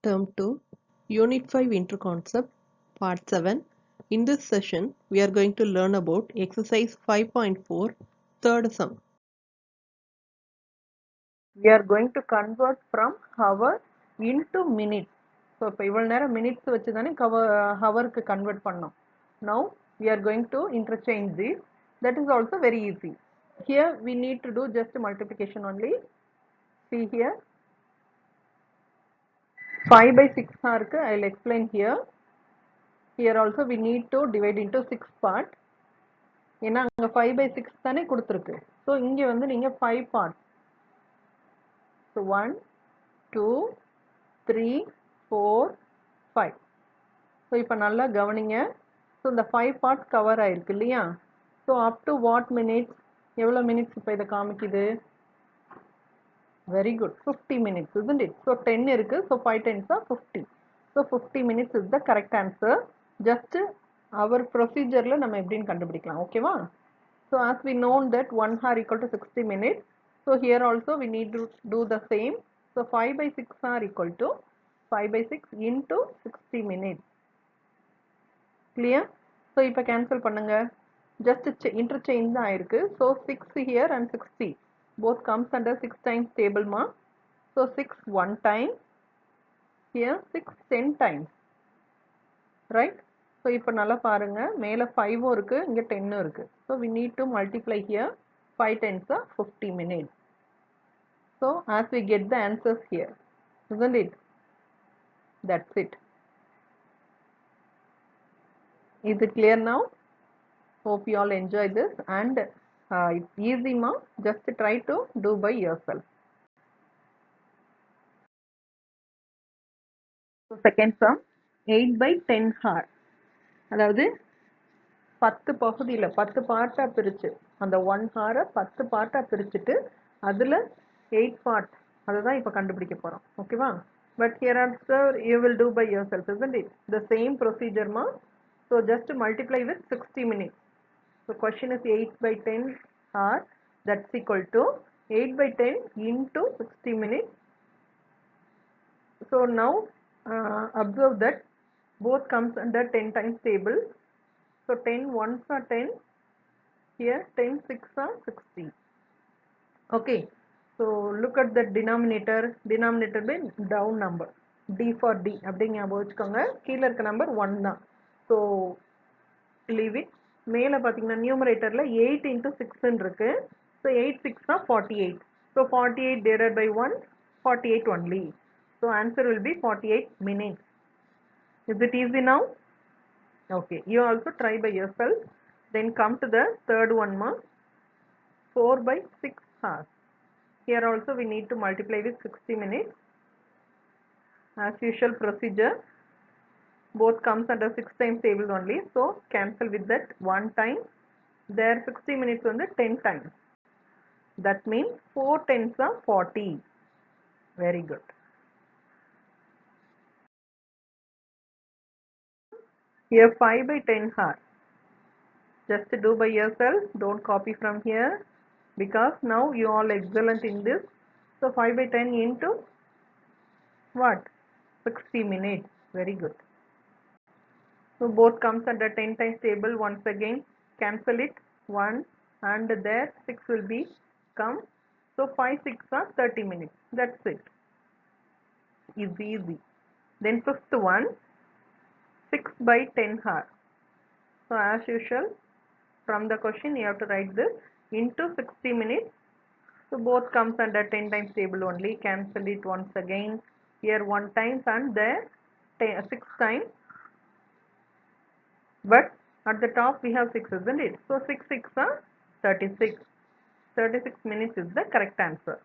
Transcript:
Term 2, Unit 5 Intro Concept, Part 7. In this session, we are going to learn about Exercise 5.4, third sum. We are going to convert from hour into minutes. So, இப்போ இவ்வளவு நேரம் minutes வச்சு தானே hourக்கு convert பண்ணோம். Now, we are going to interchange this. That is also very easy. Here, we need to do just multiplication only. See here. 5 by 6 இருக்கு. I will explain here. Here also, we need to divide into 6 part. ஏன்னா அங்க 5 by 6 தானே கொடுத்திருக்கு. So, இங்க வந்து நீங்க 5 part. So, 1, 2, 3, 4, 5. So இப்போ நல்லா கவனிங்க. ஸோ இந்த 5 பார்ட்ஸ் கவர் ஆயிருக்கு இல்லையா? So up to what minutes, எவ்வளோ மினிட்ஸ் இப்போ இதை காமிக்குது? Very good, 50 minutes isn't it? So 10 இருக்கு. So 5 10s are 50. So 50 minutes is the correct answer. Just our ப்ரொசீஜரில் நம்ம எப்படின்னு கண்டுபிடிக்கலாம். ஓகேவா? So as we know that 1 hour equal to 60 minutes. So here also we need to do the same. So 5 by 6 hour equal to 5 by 6 into 60 minutes. Clear? So இப்போ cancel பண்ணுங்க. Just interchange தான் ஆயிருக்கு. So 6 here and 60 both comes under 6 times table ma. So 6 one time, here 6 10 times, right? So இப்போ நல்லா பாருங்க, மேல 5 இருக்கு, இங்க 10 இருக்கு. So we need to multiply here. 5 10s are 50 minutes. So as we get the answers here, isn't it? That's it. Is it clear now? Hope you all enjoy this, and it's easy ma, just try to do by yourself. So second sum, 8 by 10 hour. அதாவது 10 பகுதியில் 10 பார்ட்டாக பிரித்து அந்த 1 ஹாரை 10 பார்ட்டாக பிரிச்சுட்டு அதில் 8 part அதை தான் இப்போ கண்டுபிடிக்க போகிறோம். ஓகேவா? But here also you will do by yourself, isn't it? The same procedure ma. So just multiply with 60 minutes. So question is 8 by 10 hour, that's equal to 8 by 10 into 60 minutes. So now observe that both comes under 10 times table. So 10 ones are 10, here 10 6 are 60. Okay, so look at the denominator by down number, D for D அப்படிங்க ஞாபகம் வச்சுக்கோங்க. கீழே இருக்க number 1 தான். So leave it. மேலே பார்த்தீங்கன்னா நியூமரேட்டரில் 8 into 6 இருக்கு. So 8 6 are 48. So 48 divided by 1, 48 only. So answer will be 48 minutes. Is it easy now? Okay, you also try by yourself. Then come to the third one ma. 4 by 6 hours. Here also we need to multiply with 60 minutes. As usual procedure, both comes under 6 times table only. So cancel with that 1 time. There 60 minutes on the 10 times. That means 4 10s are 40. Very good. Here 5 by 10 hours. Just do by yourself. Don't copy from here, because now you all excellent in this. So 5 by 10 into what? 60 minutes. Very good. So both comes under 10 times table. Once again cancel it, 1 and there 6 will be come. So 5 6 are 30 minutes. That's it. Easy. Then fifth one, 6 by 10 hours. So as usual, from the question you have to write this into 60 minutes. So both comes under 10 times table only. Cancel it once again. Here 1 times and there 6 times. But at the top we have 6, isn't it? So 6 6 are 36. 36 minutes is the correct answer.